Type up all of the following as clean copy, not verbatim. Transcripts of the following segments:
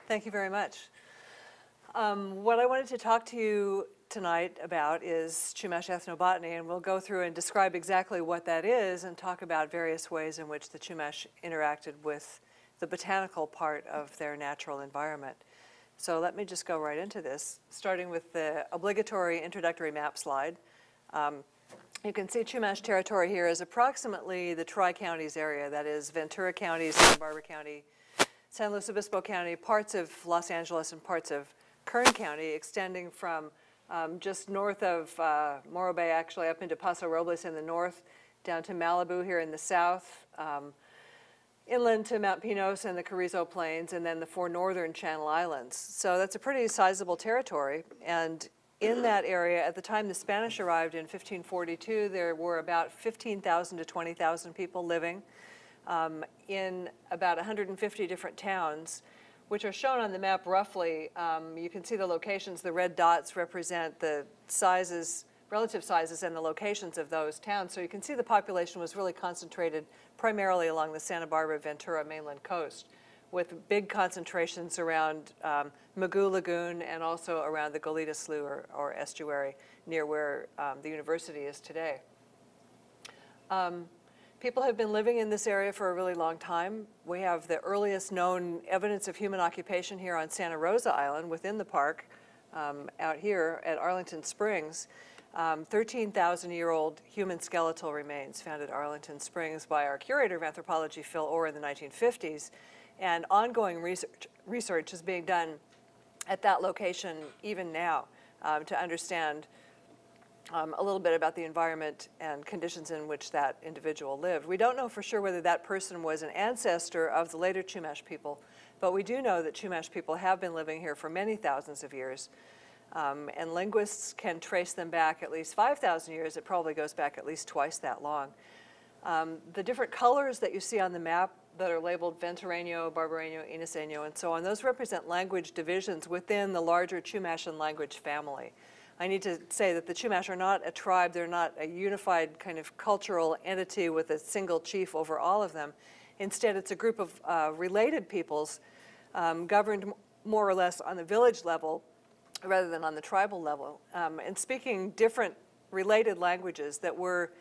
Thank you very much. What I wanted to talk to you tonight about is Chumash ethnobotany, and we'll go through and describe exactly what that is and talk about various ways in which the Chumash interacted with the botanical part of their natural environment. So let me just go right into this, starting with the obligatory introductory map slide. You can see Chumash territory here is approximately the Tri-Counties area, that is Ventura County, Santa Barbara County, San Luis Obispo County, parts of Los Angeles and parts of Kern County, extending from just north of Morro Bay, actually up into Paso Robles in the north, down to Malibu here in the south, inland to Mount Pinos and the Carrizo Plains, and then the 4 northern Channel Islands. So that's a pretty sizable territory. And in that area, at the time the Spanish arrived in 1542, there were about 15,000 to 20,000 people living in about 150 different towns, which are shown on the map roughly. You can see the locations. The red dots represent the sizes, relative sizes, and the locations of those towns. So you can see the population was really concentrated primarily along the Santa Barbara, Ventura mainland coast, with big concentrations around Magoo Lagoon and also around the Goleta Slough or estuary near where the university is today. People have been living in this area for a really long time. We have the earliest known evidence of human occupation here on Santa Rosa Island within the park, out here at Arlington Springs. 13,000-year-old human skeletal remains found at Arlington Springs by our curator of anthropology, Phil Orr, in the 1950s. And ongoing research is being done at that location even now to understand a little bit about the environment and conditions in which that individual lived. We don't know for sure whether that person was an ancestor of the later Chumash people, but we do know that Chumash people have been living here for many thousands of years. And linguists can trace them back at least 5,000 years. It probably goes back at least twice that long. The different colors that you see on the map that are labeled Ventureño, Barbareño, Inaseño, and so on, those represent language divisions within the larger Chumashan language family. I need to say that the Chumash are not a tribe. They're not a unified kind of cultural entity with a single chief over all of them. Instead, it's a group of related peoples governed more or less on the village level rather than on the tribal level, and speaking different related languages that were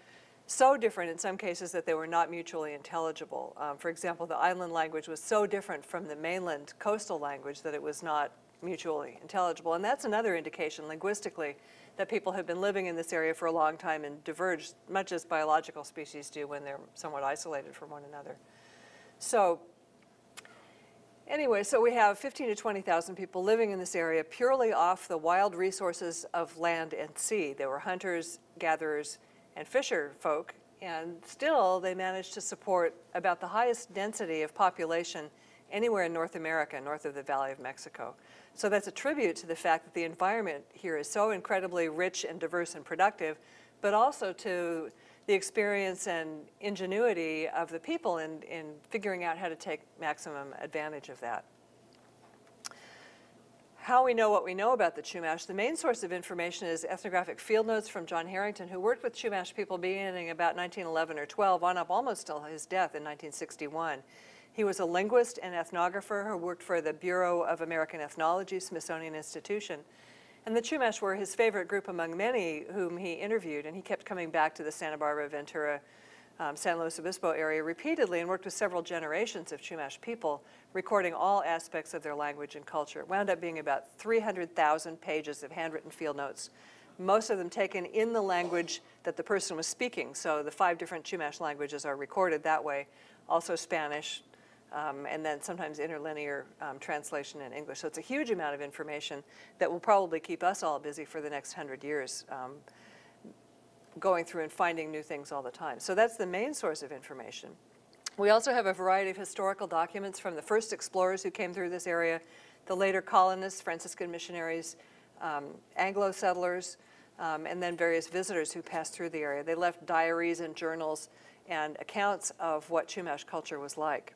so different in some cases that they were not mutually intelligible. For example, the island language was so different from the mainland coastal language that it was not mutually intelligible. And that's another indication linguistically that people have been living in this area for a long time and diverged, much as biological species do when they're somewhat isolated from one another. So anyway, so we have 15 to 20,000 people living in this area purely off the wild resources of land and sea. They were hunters, gatherers, and fisher folk, and still they managed to support about the highest density of population anywhere in North America, north of the Valley of Mexico. So that's a tribute to the fact that the environment here is so incredibly rich and diverse and productive, but also to the experience and ingenuity of the people in figuring out how to take maximum advantage of that. How we know what we know about the Chumash, the main source of information is ethnographic field notes from John Harrington, who worked with Chumash people beginning about 1911 or 12, on up almost till his death in 1961. He was a linguist and ethnographer who worked for the Bureau of American Ethnology, Smithsonian Institution. And the Chumash were his favorite group among many whom he interviewed, and he kept coming back to the Santa Barbara, Ventura, San Luis Obispo area repeatedly and worked with several generations of Chumash people, recording all aspects of their language and culture. It wound up being about 300,000 pages of handwritten field notes, most of them taken in the language that the person was speaking. So the 5 different Chumash languages are recorded that way, also Spanish, and then sometimes interlinear translation in English. So it's a huge amount of information that will probably keep us all busy for the next 100 years, going through and finding new things all the time. So that's the main source of information. We also have a variety of historical documents from the first explorers who came through this area, the later colonists, Franciscan missionaries, Anglo settlers, and then various visitors who passed through the area. They left diaries and journals and accounts of what Chumash culture was like.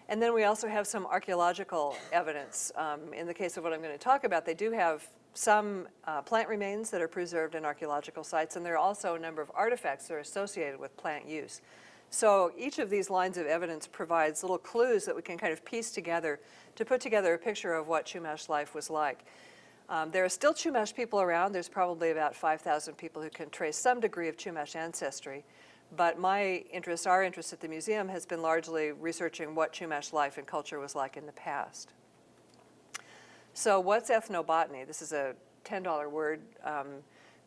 And then we also have some archaeological evidence. In the case of what I'm going to talk about, they do have some plant remains that are preserved in archaeological sites, and there are also a number of artifacts that are associated with plant use. So each of these lines of evidence provides little clues that we can kind of piece together to put together a picture of what Chumash life was like. There are still Chumash people around. There's probably about 5,000 people who can trace some degree of Chumash ancestry. But my interest, our interest at the museum, has been largely researching what Chumash life and culture was like in the past. So what's ethnobotany? This is a $10 word.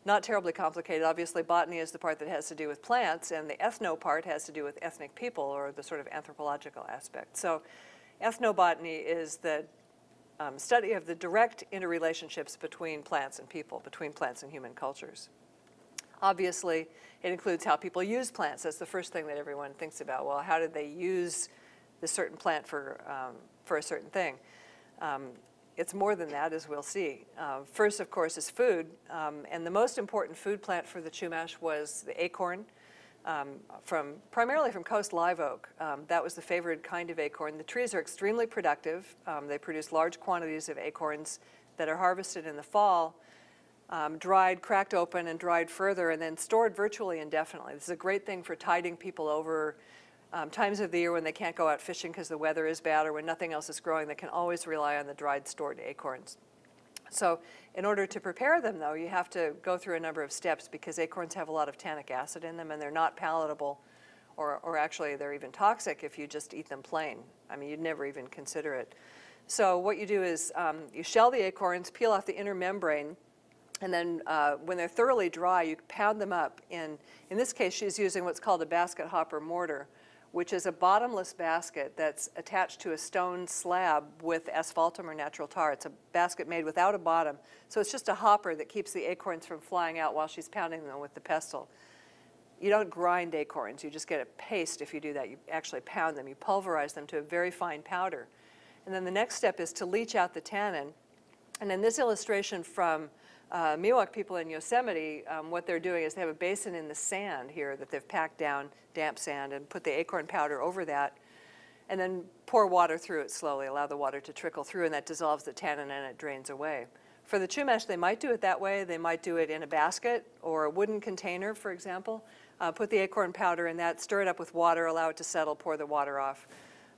Not terribly complicated. Obviously, botany is the part that has to do with plants, and the ethno part has to do with ethnic people, or the sort of anthropological aspect. So ethnobotany is the study of the direct interrelationships between plants and people, between plants and human cultures. Obviously, it includes how people use plants. That's the first thing that everyone thinks about. Well, how did they use this certain plant for a certain thing? It's more than that, as we'll see. First, of course, is food. And the most important food plant for the Chumash was the acorn, primarily from coast live oak. That was the favored kind of acorn. The trees are extremely productive. They produce large quantities of acorns that are harvested in the fall, dried, cracked open, and dried further, and then stored virtually indefinitely. This is a great thing for tiding people over times of the year when they can't go out fishing because the weather is bad or when nothing else is growing. They can always rely on the dried, stored acorns. So in order to prepare them, though, you have to go through a number of steps because acorns have a lot of tannic acid in them, and they're not palatable, or actually they're even toxic if you just eat them plain. I mean, you'd never even consider it. So what you do is you shell the acorns, peel off the inner membrane, and then when they're thoroughly dry, you pound them up. In this case, she's using what's called a basket hopper mortar, which is a bottomless basket that's attached to a stone slab with asphaltum or natural tar. It's a basket made without a bottom. So it's just a hopper that keeps the acorns from flying out while she's pounding them with the pestle. You don't grind acorns. You just get a paste if you do that. You actually pound them. You pulverize them to a very fine powder. And then the next step is to leach out the tannin. And in this illustration from Miwok people in Yosemite, what they're doing is they have a basin in the sand here that they've packed down, damp sand, and put the acorn powder over that, and then pour water through it slowly, allow the water to trickle through, and that dissolves the tannin and it drains away. For the Chumash, they might do it that way. They might do it in a basket or a wooden container, for example. Put the acorn powder in that, stir it up with water, allow it to settle, pour the water off.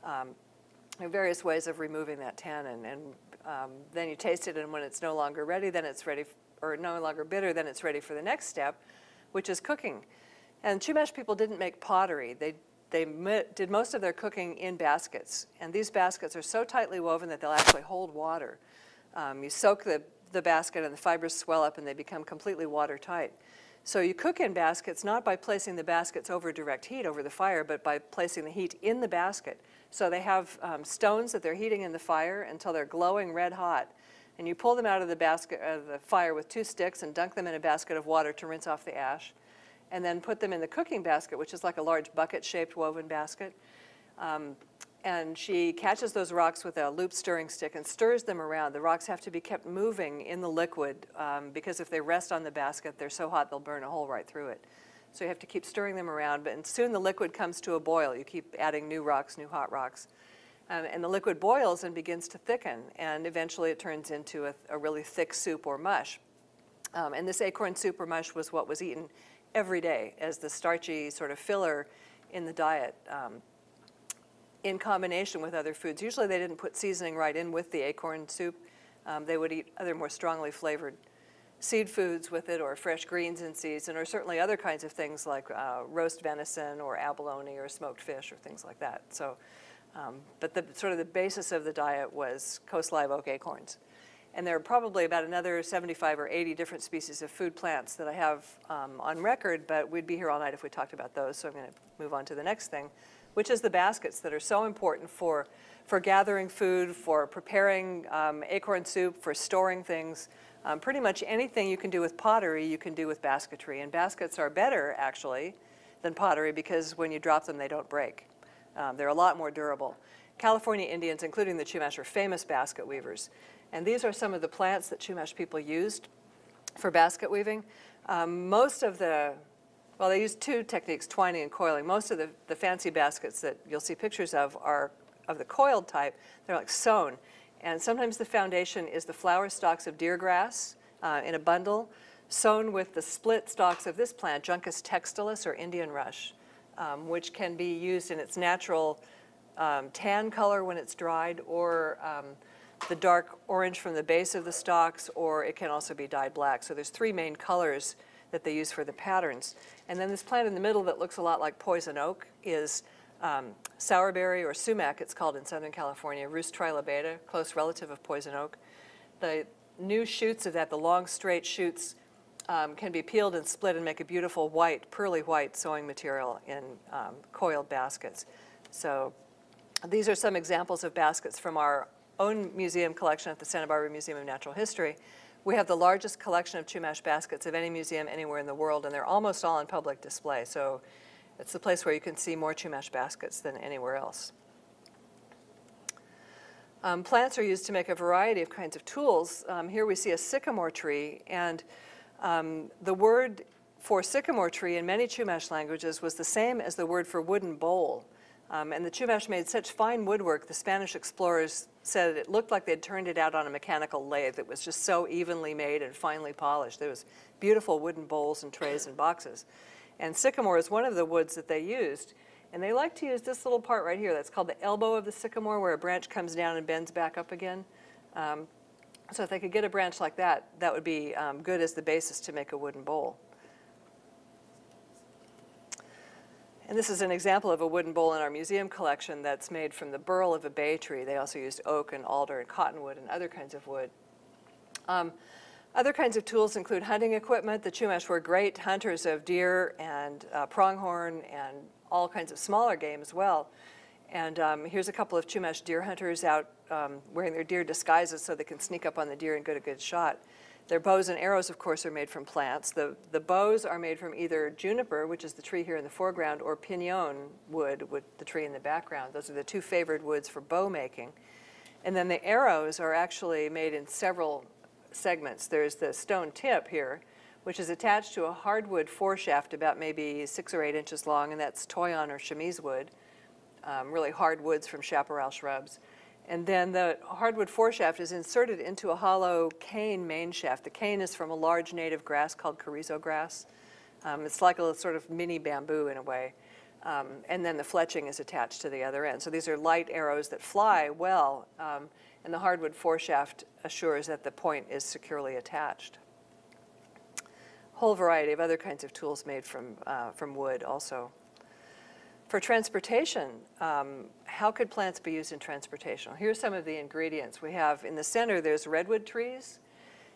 There are various ways of removing that tannin, and then you taste it, and when it's no longer ready, then it's ready, or no longer bitter, then it's ready for the next step, which is cooking. And Chumash people didn't make pottery. They did most of their cooking in baskets, and these baskets are so tightly woven that they'll actually hold water. You soak the basket, and the fibers swell up, and they become completely watertight. So you cook in baskets not by placing the baskets over direct heat over the fire, but by placing the heat in the basket. So they have stones that they're heating in the fire until they're glowing red hot. And you pull them out of the fire with 2 sticks and dunk them in a basket of water to rinse off the ash. And then put them in the cooking basket, which is like a large bucket-shaped woven basket. And she catches those rocks with a loop stirring stick and stirs them around. The rocks have to be kept moving in the liquid because if they rest on the basket, they're so hot they'll burn a hole right through it. So you have to keep stirring them around, and soon the liquid comes to a boil. You keep adding new rocks, new hot rocks. And the liquid boils and begins to thicken, and eventually it turns into a really thick soup or mush. And this acorn soup or mush was what was eaten every day as the starchy sort of filler in the diet. In combination with other foods. Usually they didn't put seasoning right in with the acorn soup. They would eat other more strongly flavored seed foods with it, or fresh greens in season, or certainly other kinds of things like roast venison or abalone or smoked fish or things like that. So, but the basis of the diet was coast live oak acorns. And there are probably about another 75 or 80 different species of food plants that I have on record, but we'd be here all night if we talked about those, so I'm going to move on to the next thing, which is the baskets that are so important for gathering food, for preparing acorn soup, for storing things. Pretty much anything you can do with pottery, you can do with basketry. And baskets are better, actually, than pottery because when you drop them, they don't break. They're a lot more durable. California Indians, including the Chumash, are famous basket weavers. And these are some of the plants that Chumash people used for basket weaving. Well, they use 2 techniques, twining and coiling. Most of the fancy baskets that you'll see pictures of are of the coiled type. They're like sewn. And sometimes the foundation is the flower stalks of deer grass in a bundle, sewn with the split stalks of this plant, Juncus textilis or Indian rush. which can be used in its natural tan color when it's dried, or the dark orange from the base of the stalks, or it can also be dyed black. So there's three main colors that they use for the patterns. And then this plant in the middle that looks a lot like poison oak is sourberry, or sumac it's called in Southern California, Rus trilobata, close relative of poison oak. The new shoots of that, the long straight shoots, can be peeled and split and make a beautiful white, pearly white sewing material in coiled baskets. So these are some examples of baskets from our own museum collection at the Santa Barbara Museum of Natural History. We have the largest collection of Chumash baskets of any museum anywhere in the world, and they're almost all on public display. So it's the place where you can see more Chumash baskets than anywhere else. Plants are used to make a variety of kinds of tools. Here we see a sycamore tree, and the word for sycamore tree in many Chumash languages was the same as the word for wooden bowl. And the Chumash made such fine woodwork, the Spanish explorers said it looked like they'd turned it out on a mechanical lathe. It was just so evenly made and finely polished. There was beautiful wooden bowls and trays and boxes. And sycamore is one of the woods that they used. And they like to use this little part right here. That's called the elbow of the sycamore, where a branch comes down and bends back up again. So if they could get a branch like that, that would be good as the basis to make a wooden bowl. And this is an example of a wooden bowl in our museum collection that's made from the burl of a bay tree. They also used oak and alder and cottonwood and other kinds of wood. Other kinds of tools include hunting equipment. The Chumash were great hunters of deer and pronghorn and all kinds of smaller game as well. And here's a couple of Chumash deer hunters out wearing their deer disguises so they can sneak up on the deer and get a good shot. Their bows and arrows, of course, are made from plants. The bows are made from either juniper, which is the tree here in the foreground, or pinon wood, with the tree in the background. Those are the two favored woods for bow making. And then the arrows are actually made in several segments. There's the stone tip here, which is attached to a hardwood foreshaft about maybe 6 or 8 inches long, and that's toyon or chamise wood, really hard woods from chaparral shrubs. And then the hardwood foreshaft is inserted into a hollow cane main shaft. The cane is from a large native grass called carrizo grass. It's like a sort of mini bamboo in a way. And then the fletching is attached to the other end. So these are light arrows that fly well, and the hardwood foreshaft assures that the point is securely attached. Whole variety of other kinds of tools made from wood also. For transportation, how could plants be used in transportation? Well, here's some of the ingredients. We have in the center, there's redwood trees.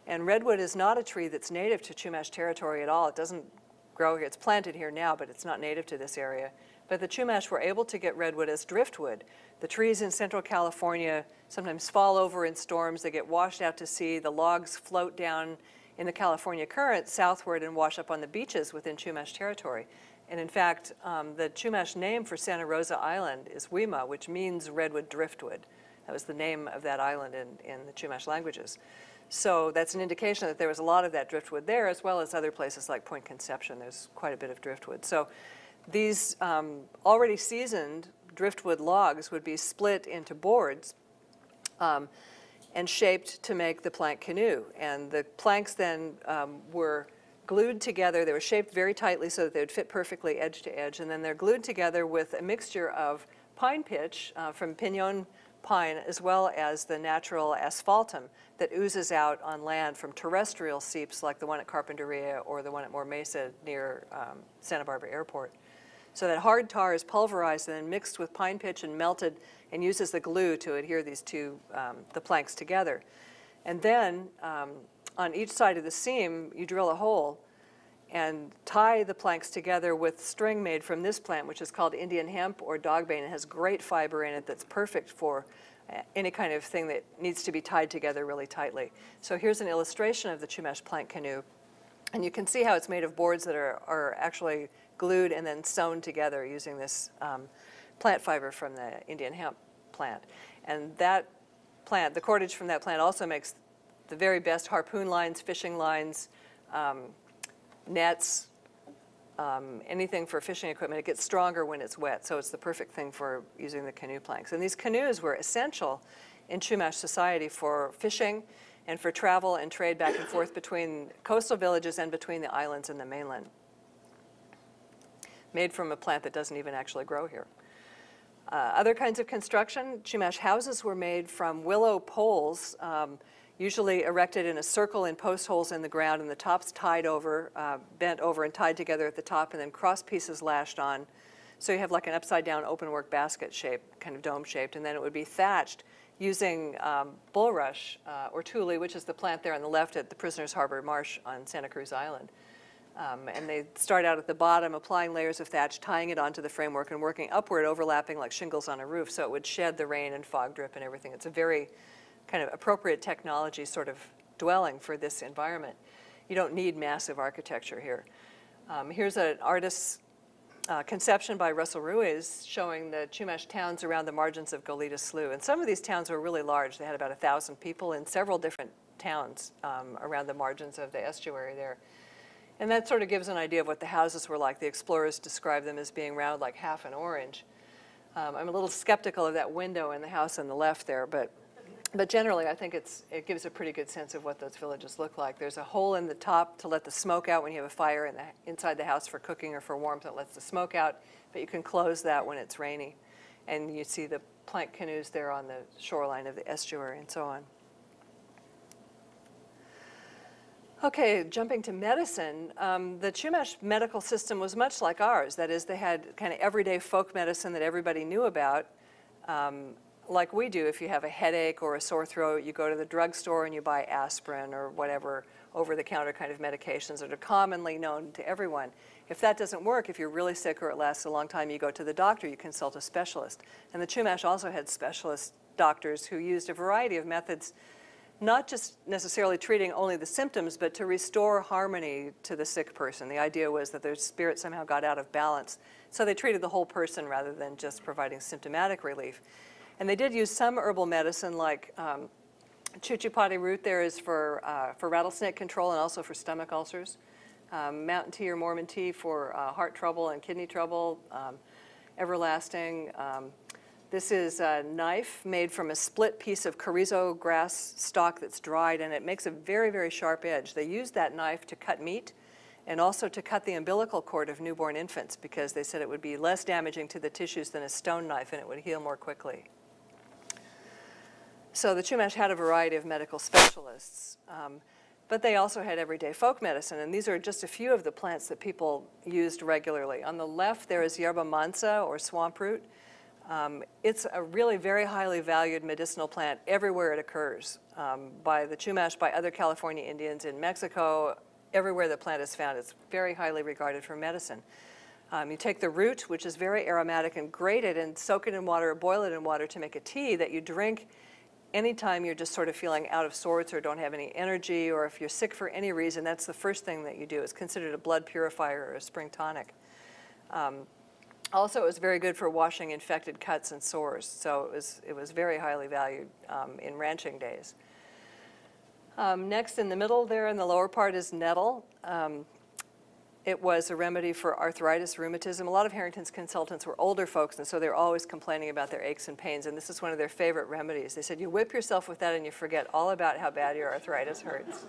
And redwood is not a tree that's native to Chumash territory at all. It doesn't grow here. It's planted here now, but it's not native to this area. But the Chumash were able to get redwood as driftwood. The trees in Central California sometimes fall over in storms. They get washed out to sea. The logs float down in the California current southward and wash up on the beaches within Chumash territory. And in fact, the Chumash name for Santa Rosa Island is Wima, which means redwood driftwood. That was the name of that island in the Chumash languages. So that's an indication that there was a lot of that driftwood there, as well as other places like Point Conception. There's quite a bit of driftwood. So these already seasoned driftwood logs would be split into boards and shaped to make the plank canoe. And the planks then were glued together. They were shaped very tightly so that they would fit perfectly edge to edge. And then they're glued together with a mixture of pine pitch from pinon pine, as well as the natural asphaltum that oozes out on land from terrestrial seeps like the one at Carpinteria or the one at More Mesa near Santa Barbara Airport. So that hard tar is pulverized and then mixed with pine pitch and melted and uses the glue to adhere these two, the planks together. And then on each side of the seam, you drill a hole and tie the planks together with string made from this plant, which is called Indian hemp or dogbane. It has great fiber in it that's perfect for any kind of thing that needs to be tied together really tightly. So here's an illustration of the Chumash plank canoe. And you can see how it's made of boards that are actually glued and then sewn together using this plant fiber from the Indian hemp plant. And that plant, the cordage from that plant also makes the very best harpoon lines, fishing lines, nets, anything for fishing equipment. It gets stronger when it's wet, so it's the perfect thing for using the canoe planks. And these canoes were essential in Chumash society for fishing and for travel and trade back and forth between coastal villages and between the islands and the mainland. made from a plant that doesn't even actually grow here. Other kinds of construction, Chumash houses were made from willow poles, usually erected in a circle in post holes in the ground, and the tops tied over, bent over and tied together at the top, and then cross pieces lashed on. So you have like an upside down openwork basket shape, kind of dome shaped, and then it would be thatched using bulrush or tule, which is the plant there on the left at the Prisoner's Harbor Marsh on Santa Cruz Island. And they start out at the bottom, applying layers of thatch, tying it onto the framework, and working upward, overlapping like shingles on a roof, so it would shed the rain and fog drip and everything. It's a very kind of appropriate technology sort of dwelling for this environment. You don't need massive architecture here. Here's an artist's conception by Russell Ruiz showing the Chumash towns around the margins of Goleta Slough. And some of these towns were really large. They had about 1,000 people in several different towns around the margins of the estuary there. And that sort of gives an idea of what the houses were like. The explorers described them as being round like half an orange. I'm a little skeptical of that window in the house on the left there, but generally I think it gives a pretty good sense of what those villages look like. There's a hole in the top to let the smoke out when you have a fire inside the house for cooking or for warmth. It lets the smoke out, but you can close that when it's rainy. And you see the plank canoes there on the shoreline of the estuary and so on. Okay, jumping to medicine, the Chumash medical system was much like ours. That is, they had kind of everyday folk medicine that everybody knew about. Like we do, if you have a headache or a sore throat, you go to the drugstore and you buy aspirin or whatever over-the-counter kind of medications that are commonly known to everyone. If that doesn't work, if you're really sick or it lasts a long time, you go to the doctor, you consult a specialist. And the Chumash also had specialist doctors who used a variety of methods, not just necessarily treating only the symptoms, but to restore harmony to the sick person. The idea was that their spirit somehow got out of balance. So they treated the whole person rather than just providing symptomatic relief. And they did use some herbal medicine, like chuchipati root there is for rattlesnake control and also for stomach ulcers. Mountain tea or Mormon tea for heart trouble and kidney trouble. Everlasting. This is a knife made from a split piece of carrizo grass stalk that's dried, and it makes a very, very sharp edge. They used that knife to cut meat and also to cut the umbilical cord of newborn infants because they said it would be less damaging to the tissues than a stone knife and it would heal more quickly. So the Chumash had a variety of medical specialists, but they also had everyday folk medicine, and these are just a few of the plants that people used regularly. On the left, there is yerba mansa, or swamp root. It's a really very highly valued medicinal plant everywhere it occurs, by the Chumash, by other California Indians in Mexico. Everywhere the plant is found, it's very highly regarded for medicine. You take the root, which is very aromatic, and grate it and soak it in water or boil it in water to make a tea that you drink anytime you're just sort of feeling out of sorts or don't have any energy, or if you're sick for any reason. That's the first thing that you do. It's considered a blood purifier or a spring tonic. Also, it was very good for washing infected cuts and sores, so it was very highly valued in ranching days. Next, in the middle there in the lower part is nettle. It was a remedy for arthritis, rheumatism. A lot of Harrington's consultants were older folks, and so they were always complaining about their aches and pains, and this is one of their favorite remedies. They said, you whip yourself with that and you forget all about how bad your arthritis hurts.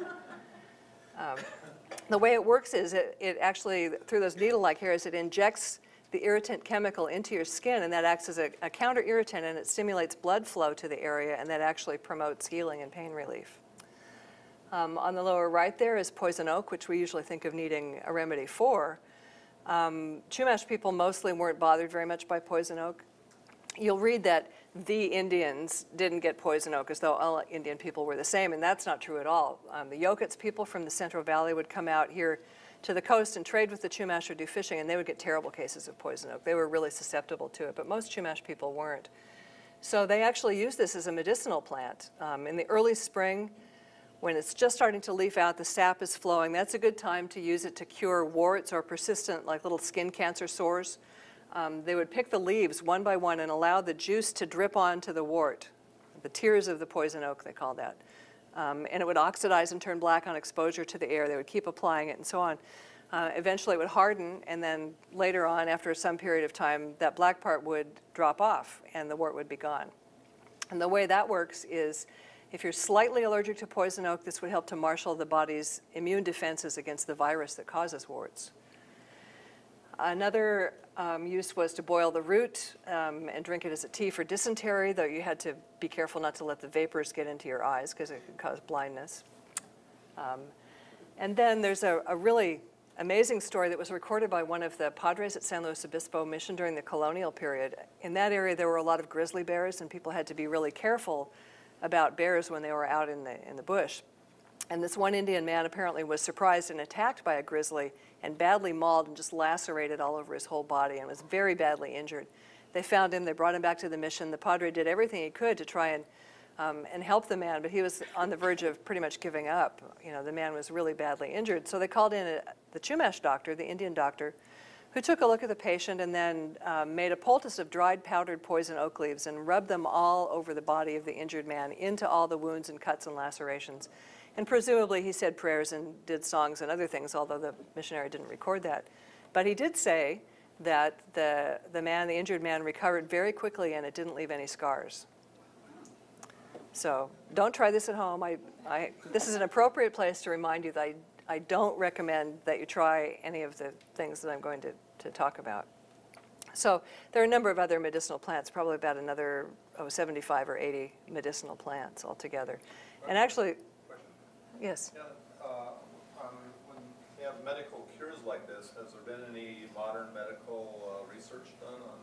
The way it works is it actually, through those needle-like hairs, it injects the irritant chemical into your skin, and that acts as a counter-irritant, and it stimulates blood flow to the area, and that actually promotes healing and pain relief. On the lower right there is poison oak, which we usually think of needing a remedy for. Chumash people mostly weren't bothered very much by poison oak. You'll read that the Indians didn't get poison oak, as though all Indian people were the same, and that's not true at all. The Yokuts people from the Central Valley would come out here to the coast and trade with the Chumash or do fishing, and they would get terrible cases of poison oak. They were really susceptible to it, but most Chumash people weren't. So they actually used this as a medicinal plant. In the early spring, when it's just starting to leaf out, the sap is flowing, that's a good time to use it to cure warts or persistent, like little skin cancer sores. They would pick the leaves one by one and allow the juice to drip onto the wart. The tears of the poison oak, they call that. And it would oxidize and turn black on exposure to the air. They would keep applying it and so on. Eventually it would harden, and then later on, after some period of time, that black part would drop off and the wart would be gone. And the way that works is, if you're slightly allergic to poison oak, this would help to marshal the body's immune defenses against the virus that causes warts. Another use was to boil the root and drink it as a tea for dysentery, though you had to be careful not to let the vapors get into your eyes because it could cause blindness. And then there's a really amazing story that was recorded by one of the padres at San Luis Obispo mission during the colonial period. In that area, there were a lot of grizzly bears, and people had to be really careful about bears when they were out in the bush. And this one Indian man apparently was surprised and attacked by a grizzly and badly mauled and just lacerated all over his whole body and was very badly injured. They found him, they brought him back to the mission. The padre did everything he could to try and help the man, but he was on the verge of pretty much giving up. You know, the man was really badly injured. So they called in the Chumash doctor, the Indian doctor, who took a look at the patient and then made a poultice of dried powdered poison oak leaves and rubbed them all over the body of the injured man into all the wounds and cuts and lacerations. And presumably he said prayers and did songs and other things, although the missionary didn't record that. But he did say that the injured man recovered very quickly and it didn't leave any scars. So don't try this at home. This is an appropriate place to remind you that I don't recommend that you try any of the things that I'm going to talk about. So there are a number of other medicinal plants, probably about another 75 or 80 medicinal plants altogether. And actually, yes? Yeah, when you have medical cures like this, has there been any modern medical research done on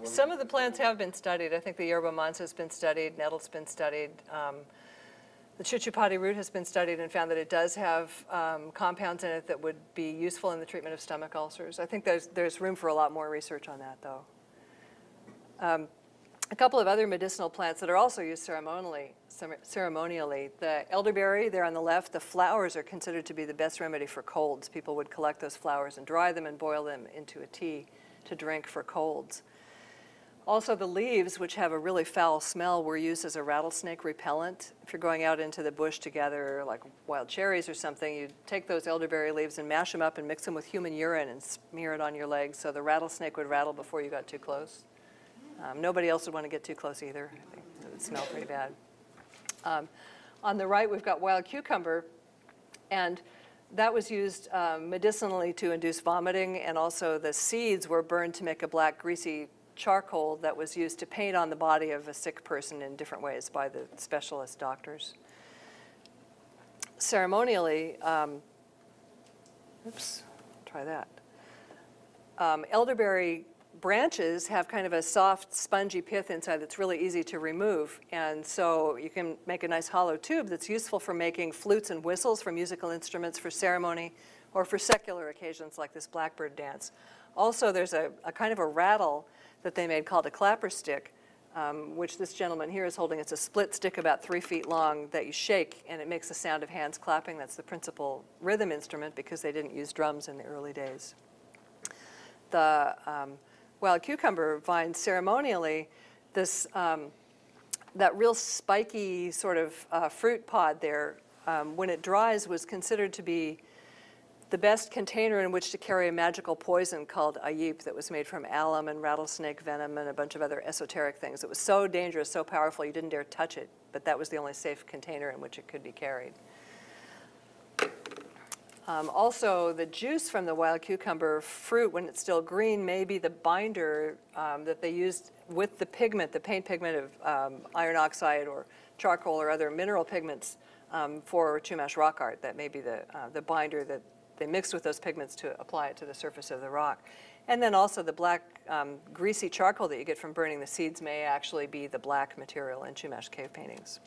some of the plants have been studied. I think the yerba mansa has been studied, nettle's been studied. The chuchupati root has been studied and found that it does have compounds in it that would be useful in the treatment of stomach ulcers. I think there's room for a lot more research on that, though. A couple of other medicinal plants that are also used ceremonially. The elderberry there on the left, the flowers are considered to be the best remedy for colds. People would collect those flowers and dry them and boil them into a tea to drink for colds. Also, the leaves, which have a really foul smell, were used as a rattlesnake repellent. If you're going out into the bush to gather like wild cherries or something, you take those elderberry leaves and mash them up and mix them with human urine and smear it on your legs so the rattlesnake would rattle before you got too close. Nobody else would want to get too close either. I think it would smell pretty bad. On the right, we've got wild cucumber, and that was used medicinally to induce vomiting, and also the seeds were burned to make a black, greasy charcoal that was used to paint on the body of a sick person in different ways by the specialist doctors. Ceremonially, try that. Elderberry branches have kind of a soft, spongy pith inside that's really easy to remove, and so you can make a nice hollow tube that's useful for making flutes and whistles for musical instruments for ceremony or for secular occasions like this blackbird dance. Also, there's a kind of a rattle that they made called a clapper stick, which this gentleman here is holding. It's a split stick about 3 feet long that you shake, and it makes the sound of hands clapping. That's the principal rhythm instrument because they didn't use drums in the early days. The wild cucumber vine, ceremonially, that real spiky sort of fruit pod there, when it dries, was considered to be the best container in which to carry a magical poison called ayip that was made from alum and rattlesnake venom and a bunch of other esoteric things. It was so dangerous, so powerful, you didn't dare touch it, but that was the only safe container in which it could be carried. Also, the juice from the wild cucumber fruit, when it's still green, may be the binder that they used with the pigment, the paint pigment of iron oxide or charcoal or other mineral pigments for Chumash rock art. That may be the binder that they mixed with those pigments to apply it to the surface of the rock. And then also the black greasy charcoal that you get from burning the seeds may actually be the black material in Chumash cave paintings.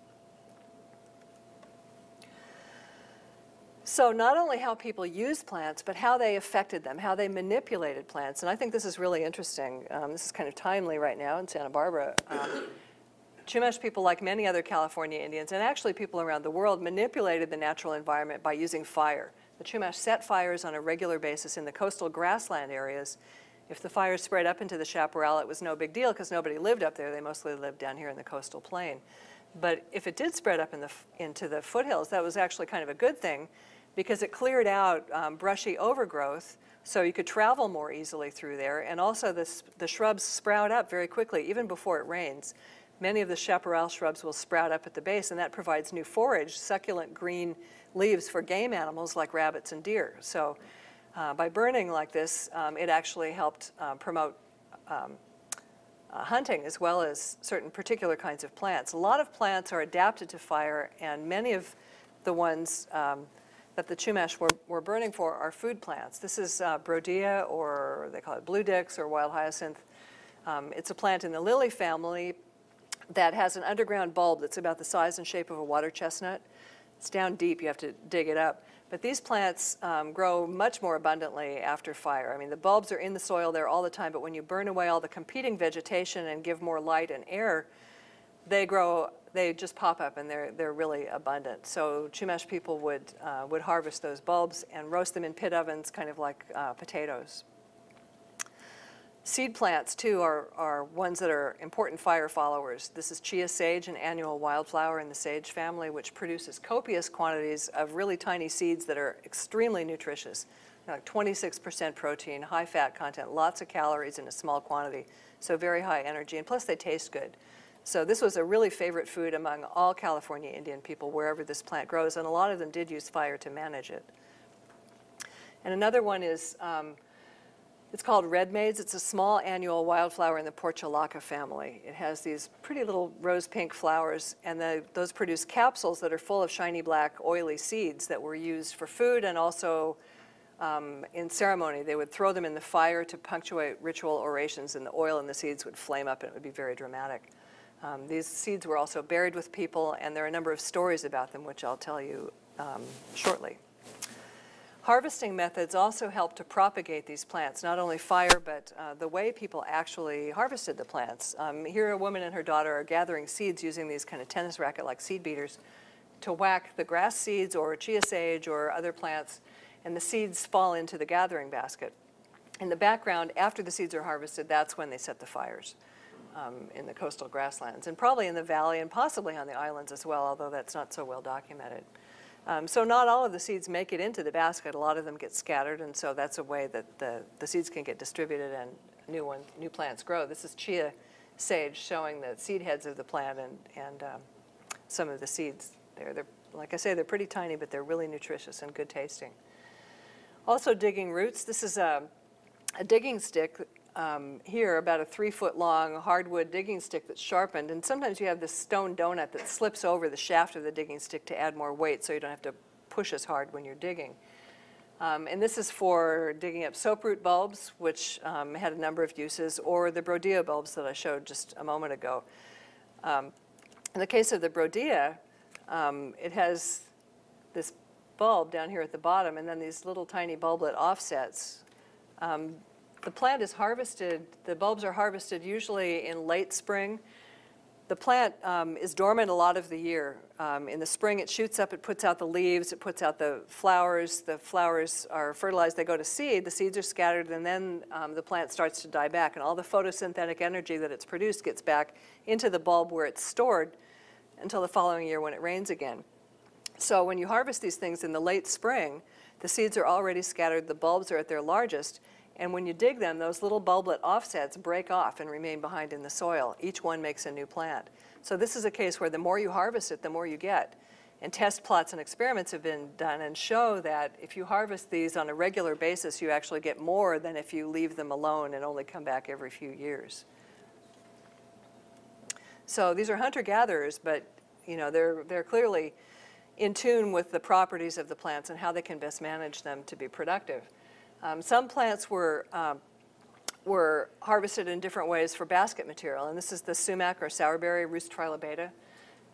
So not only how people used plants, but how they affected them, how they manipulated plants. And I think this is really interesting. This is kind of timely right now in Santa Barbara. Chumash people, like many other California Indians, and actually people around the world, manipulated the natural environment by using fire. The Chumash set fires on a regular basis in the coastal grassland areas. If the fire spread up into the chaparral, it was no big deal because nobody lived up there. They mostly lived down here in the coastal plain. But if it did spread up into the foothills, that was actually kind of a good thing because it cleared out brushy overgrowth so you could travel more easily through there. And also the shrubs sprout up very quickly, even before it rains. Many of the chaparral shrubs will sprout up at the base, and that provides new forage, succulent green leaves for game animals like rabbits and deer. So By burning like this, it actually helped promote hunting as well as certain particular kinds of plants. A lot of plants are adapted to fire, and many of the ones that the Chumash were burning for are food plants. This is Brodia, or they call it blue dix or wild hyacinth. It's a plant in the lily family that has an underground bulb that's about the size and shape of a water chestnut. It's down deep, you have to dig it up. But these plants grow much more abundantly after fire. I mean, the bulbs are in the soil there all the time, but when you burn away all the competing vegetation and give more light and air, they grow, they just pop up, and they're really abundant. So Chumash people would harvest those bulbs and roast them in pit ovens, kind of like potatoes. Seed plants, too, are ones that are important fire followers. This is Chia Sage, an annual wildflower in the sage family, which produces copious quantities of really tiny seeds that are extremely nutritious, like 26% protein, high fat content, lots of calories in a small quantity, so very high energy, and plus they taste good. So this was a really favorite food among all California Indian people, wherever this plant grows, and a lot of them did use fire to manage it. And another one is it's called red maize. It's a small annual wildflower in the portulaca family. It has these pretty little rose pink flowers, and those produce capsules that are full of shiny black oily seeds that were used for food, and also in ceremony. They would throw them in the fire to punctuate ritual orations, and the oil in the seeds would flame up, and it would be very dramatic. These seeds were also buried with people, and there are a number of stories about them, which I'll tell you shortly. Harvesting methods also help to propagate these plants, not only fire, but the way people actually harvested the plants. Here a woman and her daughter are gathering seeds using these kind of tennis racket-like seed beaters to whack the grass seeds or chia sage or other plants, and the seeds fall into the gathering basket. In the background, after the seeds are harvested, that's when they set the fires in the coastal grasslands, and probably in the valley and possibly on the islands as well, although that's not so well documented. So not all of the seeds make it into the basket. A lot of them get scattered, and so that's a way that the seeds can get distributed and new plants grow. This is Chia Sage showing the seed heads of the plant and some of the seeds. They're, like I say, they're pretty tiny, but they're really nutritious and good tasting. Also digging roots. This is a digging stick here, about a 3-foot long hardwood digging stick that's sharpened, and sometimes you have this stone donut that slips over the shaft of the digging stick to add more weight so you don't have to push as hard when you're digging. And this is for digging up soaproot bulbs, which had a number of uses, or the Brodia bulbs that I showed just a moment ago. In the case of the Brodia, it has this bulb down here at the bottom and then these little tiny bulblet offsets. The plant is harvested, the bulbs are harvested usually in late spring. The plant is dormant a lot of the year. In the spring it shoots up, it puts out the leaves, it puts out the flowers are fertilized, they go to seed, the seeds are scattered, and then the plant starts to die back, and all the photosynthetic energy that it's produced gets back into the bulb where it's stored until the following year when it rains again. So when you harvest these things in the late spring, the seeds are already scattered, the bulbs are at their largest, and when you dig them, those little bulblet offsets break off and remain behind in the soil. Each one makes a new plant. So this is a case where the more you harvest it, the more you get. And test plots and experiments have been done and show that if you harvest these on a regular basis, you actually get more than if you leave them alone and only come back every few years. So these are hunter-gatherers, but you know, they're clearly in tune with the properties of the plants and how they can best manage them to be productive. Some plants were harvested in different ways for basket material, and this is the sumac or sourberry roost trilobeta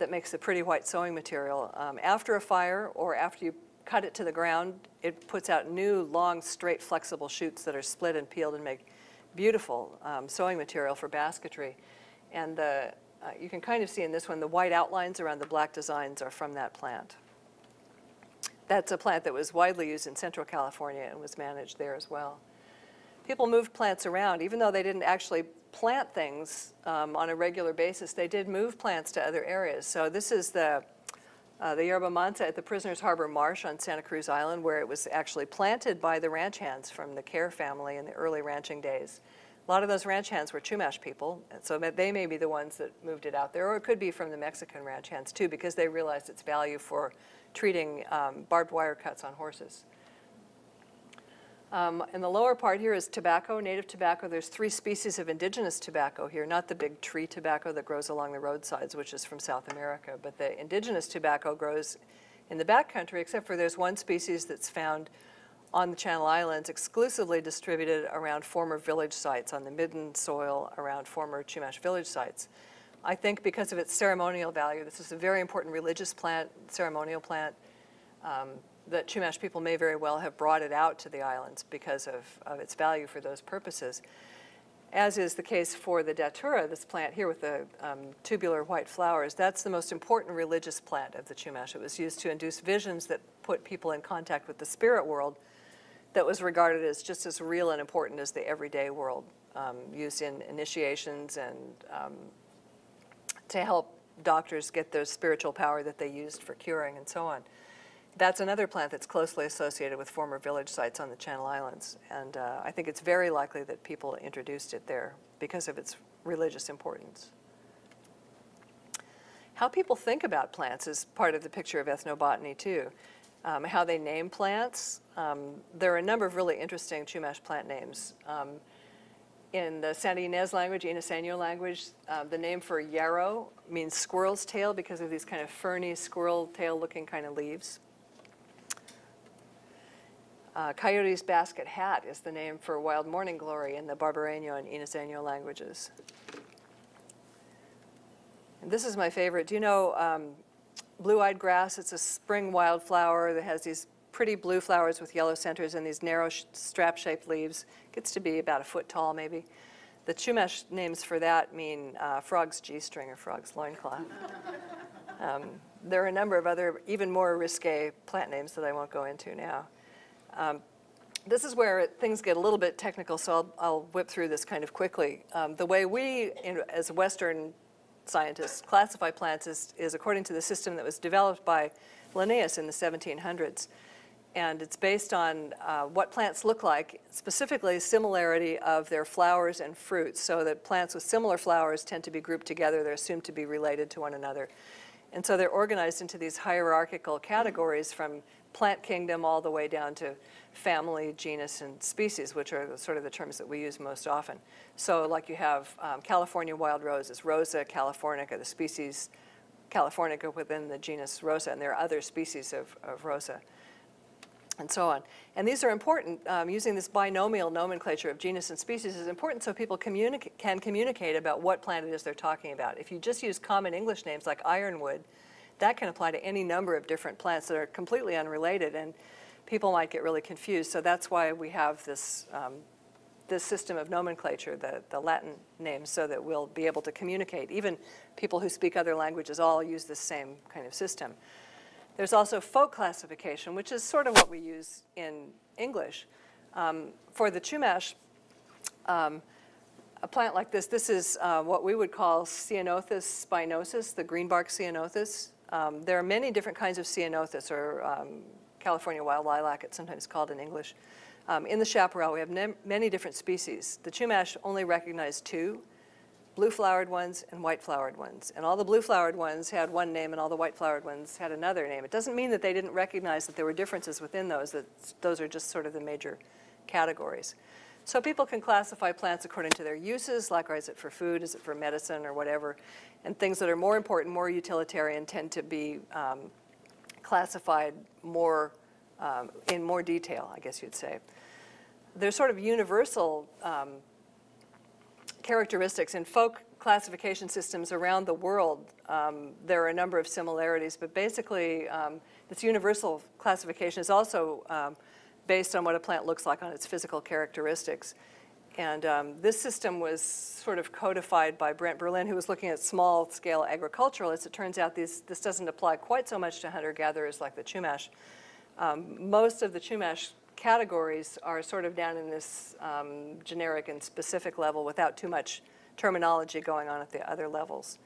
that makes the pretty white sewing material. After a fire or after you cut it to the ground, it puts out new, long, straight, flexible shoots that are split and peeled and make beautiful sewing material for basketry. And you can kind of see in this one the white outlines around the black designs are from that plant. That's a plant that was widely used in Central California and was managed there as well. People moved plants around. Even though they didn't actually plant things on a regular basis, they did move plants to other areas. So this is the yerba mansa at the Prisoner's Harbor Marsh on Santa Cruz Island, where it was actually planted by the ranch hands from the Kerr family in the early ranching days. A lot of those ranch hands were Chumash people, and so they may be the ones that moved it out there, or it could be from the Mexican ranch hands too, because they realized its value for treating barbed wire cuts on horses. In the lower part here is tobacco, native tobacco. There's 3 species of indigenous tobacco here, not the big tree tobacco that grows along the roadsides, which is from South America, but the indigenous tobacco grows in the backcountry, except for there's one species that's found on the Channel Islands, exclusively distributed around former village sites, on the midden soil around former Chumash village sites. I think because of its ceremonial value, this is a very important religious plant, ceremonial plant, that Chumash people may very well have brought it out to the islands because of its value for those purposes. As is the case for the Datura, this plant here with the tubular white flowers, that's the most important religious plant of the Chumash. It was used to induce visions that put people in contact with the spirit world that was regarded as just as real and important as the everyday world, used in initiations and to help doctors get the spiritual power that they used for curing and so on. That's another plant that's closely associated with former village sites on the Channel Islands, and I think it's very likely that people introduced it there because of its religious importance. How people think about plants is part of the picture of ethnobotany too. How they name plants. There are a number of really interesting Chumash plant names. In the Santa Ynez language, Ineseño language, the name for yarrow means squirrel's tail because of these kind of ferny squirrel tail looking kind of leaves. Coyote's basket hat is the name for wild morning glory in the Barbareño and Ineseño languages. And this is my favorite. Do you know blue-eyed grass? It's a spring wildflower that has these pretty blue flowers with yellow centers and these narrow strap-shaped leaves. Gets to be about a foot tall, maybe. The Chumash names for that mean frog's G-string or frog's loincloth. There are a number of other, even more risque plant names that I won't go into now. This is where things get a little bit technical, so I'll whip through this kind of quickly. The way we, as Western scientists, classify plants is according to the system that was developed by Linnaeus in the 1700s. And it's based on what plants look like, specifically similarity of their flowers and fruits, so that plants with similar flowers tend to be grouped together. They're assumed to be related to one another. And so they're organized into these hierarchical categories from plant kingdom all the way down to family, genus, and species, which are sort of the terms that we use most often. So like you have California wild roses, Rosa californica, the species californica within the genus Rosa, and there are other species of Rosa, and so on. And these are important. Using this binomial nomenclature of genus and species is important so people can communicate about what plant it is they're talking about. If you just use common English names like ironwood, that can apply to any number of different plants that are completely unrelated, and people might get really confused. So that's why we have this, this system of nomenclature, the Latin names, so that we'll be able to communicate. Even people who speak other languages all use this same kind of system. There's also folk classification, which is sort of what we use in English. For the Chumash, a plant like this is what we would call Ceanothus spinosus, the greenbark ceanothus. There are many different kinds of ceanothus, or California wild lilac, it's sometimes called in English. In the chaparral, we have many different species. The Chumash only recognize 2, blue-flowered ones and white-flowered ones. And all the blue-flowered ones had one name and all the white-flowered ones had another name. It doesn't mean that they didn't recognize that there were differences within those, that those are just sort of the major categories. So people can classify plants according to their uses, like is it for food, is it for medicine, or whatever. And things that are more important, more utilitarian, tend to be classified more in more detail, I guess you'd say. There's sort of universal characteristics in folk classification systems around the world. There are a number of similarities, but basically this universal classification is also based on what a plant looks like on its physical characteristics. And this system was sort of codified by Brent Berlin, who was looking at small-scale agriculturalists. It turns out this doesn't apply quite so much to hunter-gatherers like the Chumash. Most of the Chumash categories are sort of down in this generic and specific level without too much terminology going on at the other levels.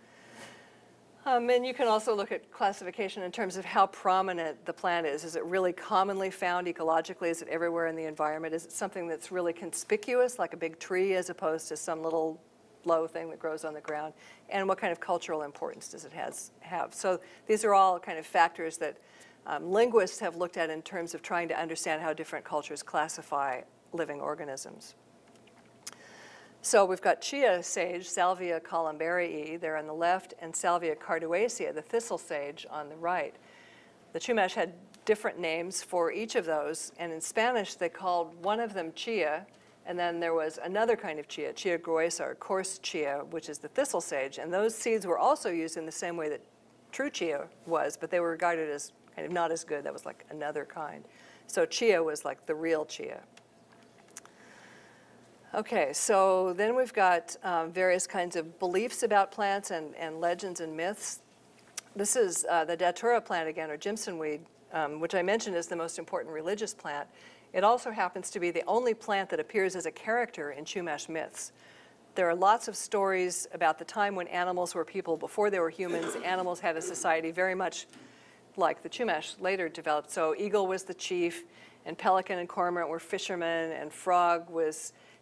And you can also look at classification in terms of how prominent the plant is. Is it really commonly found ecologically? Is it everywhere in the environment? Is it something that's really conspicuous, like a big tree, as opposed to some little low thing that grows on the ground? And what kind of cultural importance does it have? So these are all kind of factors that linguists have looked at in terms of trying to understand how different cultures classify living organisms. So we've got Chia Sage, Salvia columbarii, there on the left, and Salvia carduacea, the thistle sage, on the right. The Chumash had different names for each of those, and in Spanish they called one of them chia, and then there was another kind of chia, chia gruesa, or coarse chia, which is the thistle sage, and those seeds were also used in the same way that true chia was, but they were regarded as kind of not as good. That was like another kind. So chia was like the real chia. Okay, so then we've got various kinds of beliefs about plants and legends and myths. This is the Datura plant again, or Jimson weed, which I mentioned is the most important religious plant. It also happens to be the only plant that appears as a character in Chumash myths. There are lots of stories about the time when animals were people before they were humans. Animals had a society very much like the Chumash later developed. So eagle was the chief, and pelican and cormorant were fishermen, and frog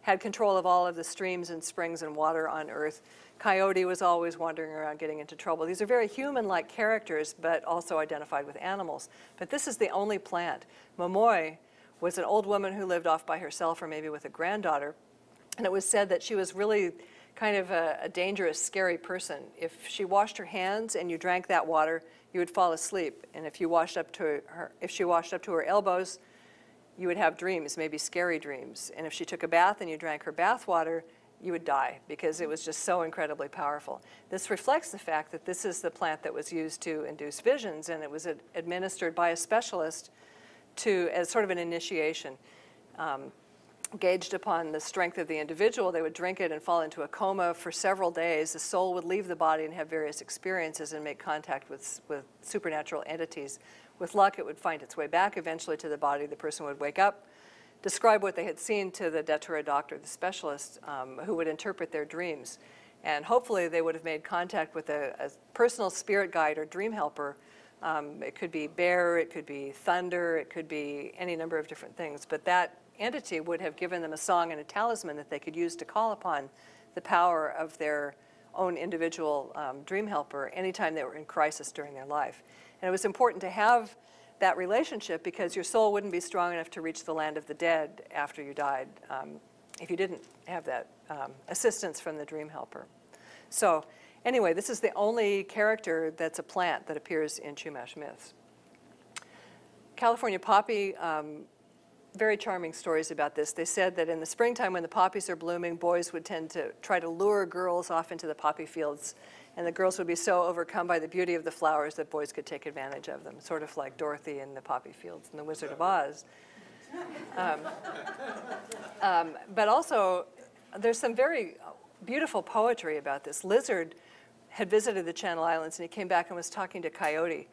had control of all of the streams and springs and water on earth. Coyote was always wandering around getting into trouble. These are very human-like characters, but also identified with animals. But this is the only plant. Momoi was an old woman who lived off by herself or maybe with a granddaughter. And it was said that she was really kind of a dangerous, scary person. If she washed her hands and you drank that water, you would fall asleep. And if she washed up to her elbows, you would have dreams, maybe scary dreams. And if she took a bath and you drank her bath water, you would die because it was just so incredibly powerful. This reflects the fact that this is the plant that was used to induce visions, and it was administered by a specialist as sort of an initiation. Gauged upon the strength of the individual, they would drink it and fall into a coma for several days. The soul would leave the body and have various experiences and make contact with supernatural entities. With luck, it would find its way back eventually to the body. The person would wake up, describe what they had seen to the Datura doctor, the specialist, who would interpret their dreams. And hopefully they would have made contact with a personal spirit guide or dream helper. It could be bear, it could be thunder, it could be any number of different things. But that entity would have given them a song and a talisman that they could use to call upon the power of their own individual dream helper anytime they were in crisis during their life. And it was important to have that relationship because your soul wouldn't be strong enough to reach the land of the dead after you died if you didn't have that assistance from the dream helper. So anyway, this is the only character that's a plant that appears in Chumash myths. California poppy, very charming stories about this. They said that in the springtime when the poppies are blooming, boys would tend to try to lure girls off into the poppy fields, and the girls would be so overcome by the beauty of the flowers that boys could take advantage of them, sort of like Dorothy in the poppy fields in The Wizard of Oz. But also, there's some very beautiful poetry about this. Lizard had visited the Channel Islands, and he came back and was talking to Coyote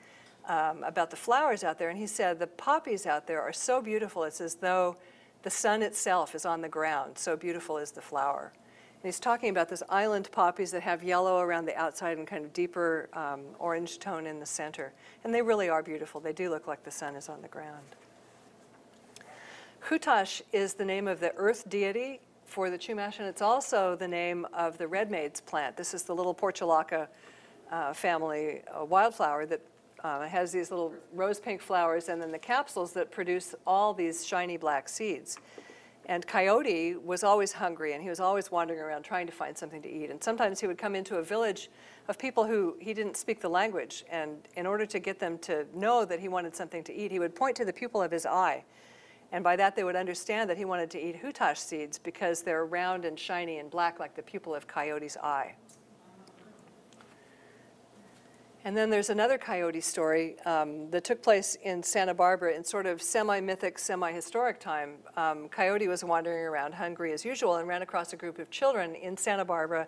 about the flowers out there, and he said, the poppies out there are so beautiful, it's as though the sun itself is on the ground, so beautiful is the flower. And he's talking about this island poppies that have yellow around the outside and kind of deeper orange tone in the center. And they really are beautiful. They do look like the sun is on the ground. Houtash is the name of the earth deity for the Chumash, and it's also the name of the red maize plant. This is the little portulaca family wildflower that has these little rose pink flowers and then the capsules that produce all these shiny black seeds. And Coyote was always hungry, and he was always wandering around trying to find something to eat. And sometimes he would come into a village of people who he didn't speak the language, and in order to get them to know that he wanted something to eat, he would point to the pupil of his eye. And by that they would understand that he wanted to eat Houtash seeds because they're round and shiny and black like the pupil of Coyote's eye. And then there's another coyote story that took place in Santa Barbara in sort of semi-mythic, semi-historic time. Coyote was wandering around hungry as usual and ran across a group of children in Santa Barbara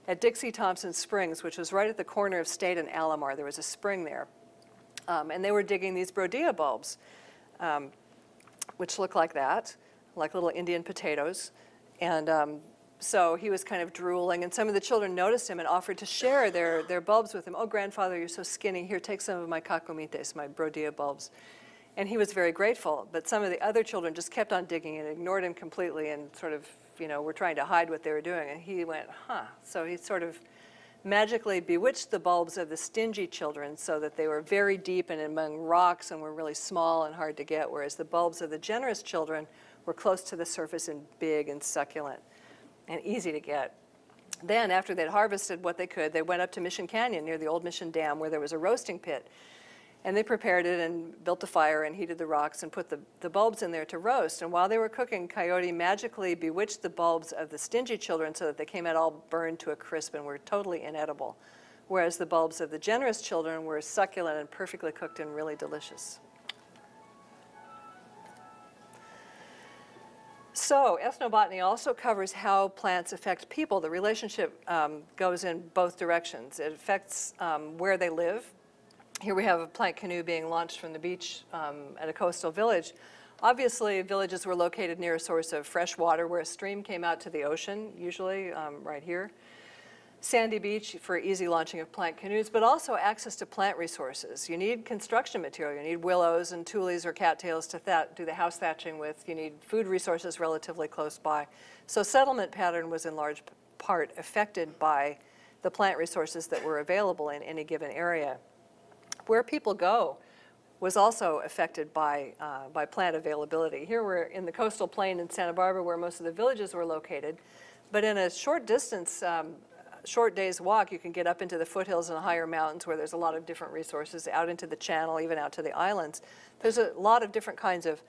at Dixie Thompson Springs, which was right at the corner of State and Alomar. There was a spring there. And they were digging these Brodia bulbs, which look like that, like little Indian potatoes. And so he was kind of drooling, and some of the children noticed him and offered to share their bulbs with him. Oh, grandfather, you're so skinny. Here, take some of my cacomites, my Brodia bulbs. And he was very grateful, but some of the other children just kept on digging and ignored him completely and sort of, were trying to hide what they were doing. And he went, huh. So he sort of magically bewitched the bulbs of the stingy children so that they were very deep and among rocks and were really small and hard to get, whereas the bulbs of the generous children were close to the surface and big and succulent and easy to get. Then, after they'd harvested what they could, they went up to Mission Canyon near the old Mission Dam where there was a roasting pit. And they prepared it and built a fire and heated the rocks and put the bulbs in there to roast. And while they were cooking, Coyote magically bewitched the bulbs of the stingy children so that they came out all burned to a crisp and were totally inedible, whereas the bulbs of the generous children were succulent and perfectly cooked and really delicious. So ethnobotany also covers how plants affect people. The relationship goes in both directions. It affects where they live. Here we have a plant canoe being launched from the beach at a coastal village. Obviously, villages were located near a source of fresh water where a stream came out to the ocean, usually right here. Sandy beach for easy launching of plant canoes, but also access to plant resources. You need construction material. You need willows and tules or cattails to do the house thatching with. You need food resources relatively close by. So settlement pattern was in large part affected by the plant resources that were available in any given area. Where people go was also affected by plant availability. Here we're in the coastal plain in Santa Barbara where most of the villages were located, but in a short distance, short day's walk, you can get up into the foothills and higher mountains where there's a lot of different resources, out into the channel, even out to the islands. There's a lot of different kinds of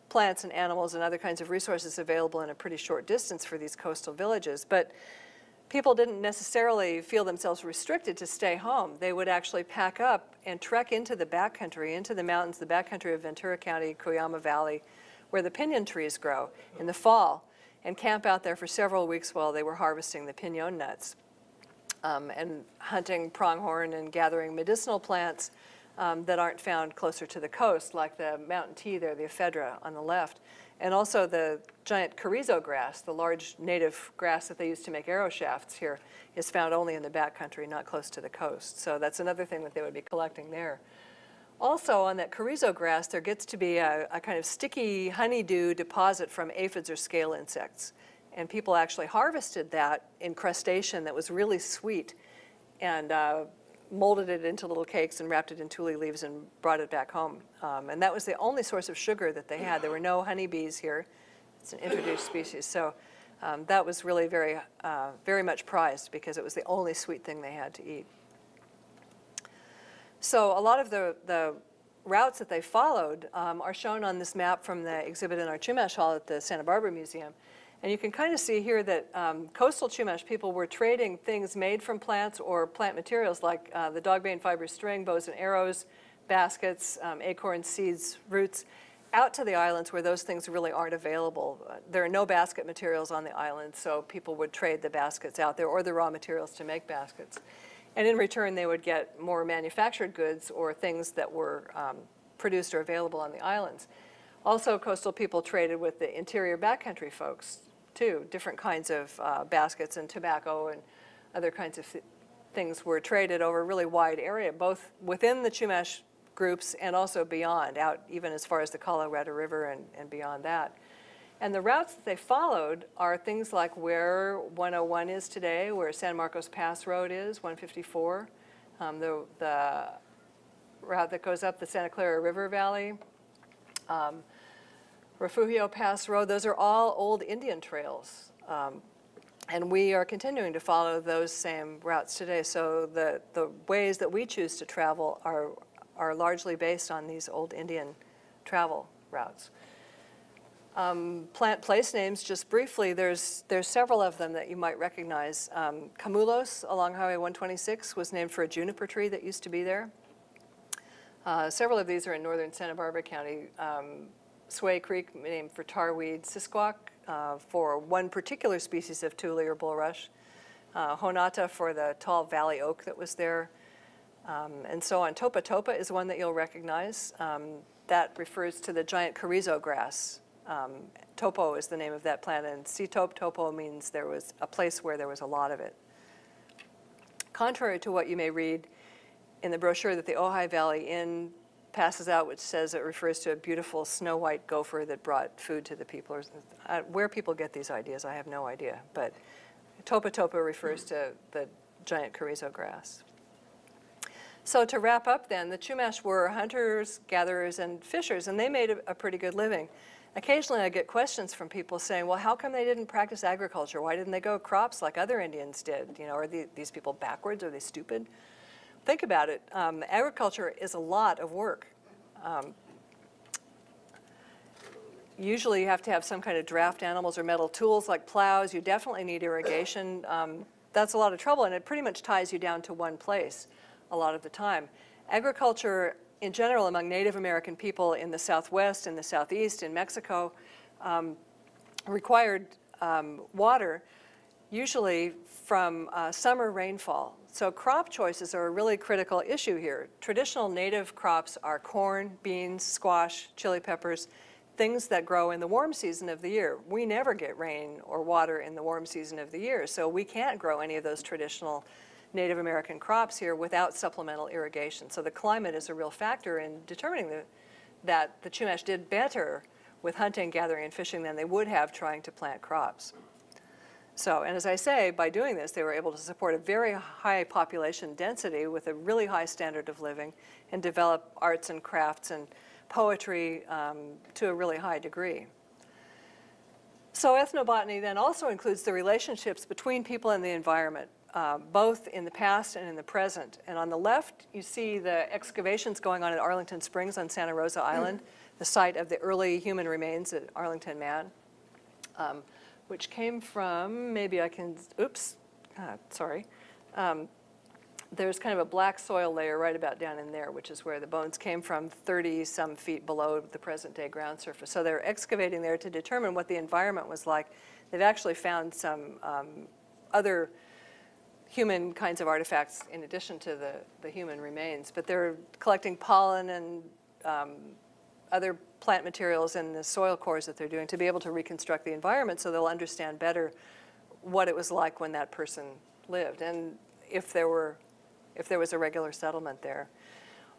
plants and animals and other kinds of resources available in a pretty short distance for these coastal villages. But people didn't necessarily feel themselves restricted to stay home. They would actually pack up and trek into the backcountry, into the mountains, the backcountry of Ventura County, Cuyama Valley, where the pinon trees grow in the fall, and camp out there for several weeks while they were harvesting the pinon nuts and hunting pronghorn and gathering medicinal plants that aren't found closer to the coast, like the mountain tea there, the ephedra on the left. And also the giant carrizo grass, the large native grass that they use to make arrow shafts here, is found only in the backcountry, not close to the coast. So that's another thing that they would be collecting there. Also, on that carrizo grass, there gets to be a kind of sticky honeydew deposit from aphids or scale insects. And people actually harvested that in crustacean that was really sweet and molded it into little cakes and wrapped it in tule leaves and brought it back home. And that was the only source of sugar that they had. There were no honeybees here. It's an introduced species. So that was really very, very much prized because it was the only sweet thing they had to eat. So a lot of the routes that they followed are shown on this map from the exhibit in our Chumash Hall at the Santa Barbara Museum. And you can kind of see here that coastal Chumash people were trading things made from plants or plant materials like the dogbane fiber string, bows and arrows, baskets, acorns, seeds, roots, out to the islands where those things really aren't available. There are no basket materials on the island, so people would trade the baskets out there or the raw materials to make baskets. And in return, they would get more manufactured goods or things that were produced or available on the islands. Also, coastal people traded with the interior backcountry folks, too. Different kinds of baskets and tobacco and other kinds of things were traded over a really wide area, both within the Chumash groups and also beyond, out even as far as the Colorado River and beyond that. And the routes that they followed are things like where 101 is today, where San Marcos Pass Road is, 154, the route that goes up the Santa Clara River Valley, Refugio Pass Road. Those are all old Indian trails. And we are continuing to follow those same routes today. So the ways that we choose to travel are largely based on these old Indian travel routes. Plant place names, just briefly, there's several of them that you might recognize. Camulos along Highway 126 was named for a juniper tree that used to be there. Several of these are in northern Santa Barbara County. Sway Creek named for tarweed. Sisquoc for one particular species of tule or bulrush. Honata for the tall valley oak that was there. And so on. Topa Topa is one that you'll recognize. That refers to the giant carrizo grass. Topo is the name of that plant, and Sitop Topo means there was a place where there was a lot of it. Contrary to what you may read in the brochure that the Ojai Valley Inn passes out, which says it refers to a beautiful snow-white gopher that brought food to the people. Where people get these ideas, I have no idea, but Topa Topa refers to the giant carrizo grass. So to wrap up then, the Chumash were hunters, gatherers, and fishers, and they made a pretty good living. occasionally I get questions from people saying, well, how come they didn't practice agriculture? Why didn't they grow crops like other Indians did? You know, are these people backwards? Are they stupid? Think about it. Agriculture is a lot of work. Usually you have to have some kind of draft animals or metal tools like plows. You definitely need irrigation. That's a lot of trouble, and it pretty much ties you down to one place a lot of the time. Agriculture in general among Native American people in the Southwest, in the Southeast, in Mexico, required water, usually from summer rainfall. So crop choices are a really critical issue here. Traditional native crops are corn, beans, squash, chili peppers, things that grow in the warm season of the year. We never get rain or water in the warm season of the year, so we can't grow any of those traditional Native American crops here without supplemental irrigation. So the climate is a real factor in determining that the Chumash did better with hunting, gathering, and fishing than they would have trying to plant crops. So, and as I say, by doing this, they were able to support a very high population density with a really high standard of living and develop arts and crafts and poetry to a really high degree. So ethnobotany then also includes the relationships between people and the environment, both in the past and in the present. And on the left, you see the excavations going on at Arlington Springs on Santa Rosa Island, the site of the early human remains at Arlington Man, which came from, maybe I can, oops, sorry. There's kind of a black soil layer right about down in there, which is where the bones came from, 30-some feet below the present-day ground surface. So they're excavating there to determine what the environment was like. They've actually found some other human kinds of artifacts in addition to the human remains. But they're collecting pollen and other plant materials in the soil cores that they're doing to be able to reconstruct the environment so they'll understand better what it was like when that person lived and if there was a regular settlement there.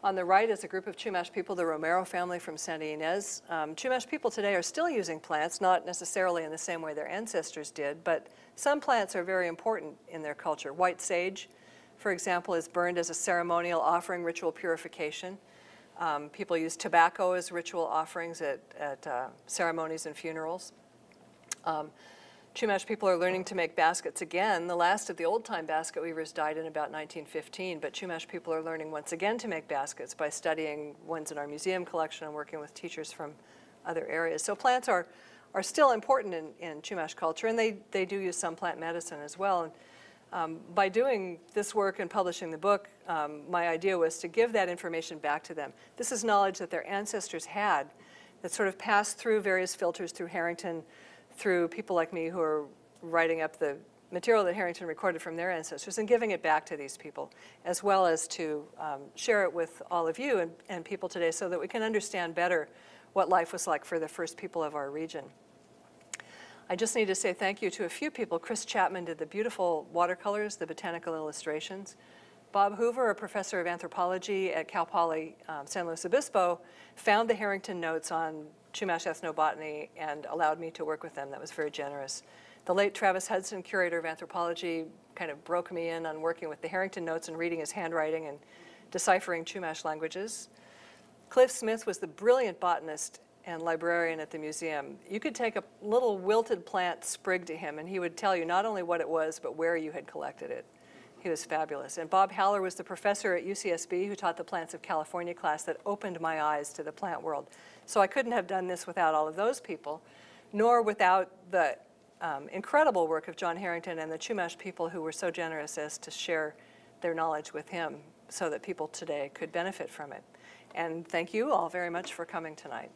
On the right is a group of Chumash people, the Romero family from Santa Ynez. Chumash people today are still using plants, not necessarily in the same way their ancestors did, but some plants are very important in their culture. White sage, for example, is burned as a ceremonial offering, ritual purification. People use tobacco as ritual offerings at ceremonies and funerals. Chumash people are learning to make baskets again. The last of the old-time basket weavers died in about 1915, but Chumash people are learning once again to make baskets by studying ones in our museum collection and working with teachers from other areas. So plants are still important in Chumash culture, and they do use some plant medicine as well. And, by doing this work and publishing the book, my idea was to give that information back to them. This is knowledge that their ancestors had that sort of passed through various filters through Harrington, through people like me who are writing up the material that Harrington recorded from their ancestors and giving it back to these people, as well as to share it with all of you and people today so that we can understand better what life was like for the first people of our region. I just need to say thank you to a few people. Chris Chapman did the beautiful watercolors, the botanical illustrations. Bob Hoover, a professor of anthropology at Cal Poly San Luis Obispo, found the Harrington notes on Chumash ethnobotany and allowed me to work with them. That was very generous. The late Travis Hudson, curator of anthropology, kind of broke me in on working with the Harrington notes and reading his handwriting and deciphering Chumash languages. Cliff Smith was the brilliant botanist and librarian at the museum. You could take a little wilted plant sprig to him and he would tell you not only what it was, but where you had collected it. He was fabulous. And Bob Haller was the professor at UCSB who taught the Plants of California class that opened my eyes to the plant world. So I couldn't have done this without all of those people, nor without the incredible work of John Harrington and the Chumash people who were so generous as to share their knowledge with him so that people today could benefit from it. And thank you all very much for coming tonight.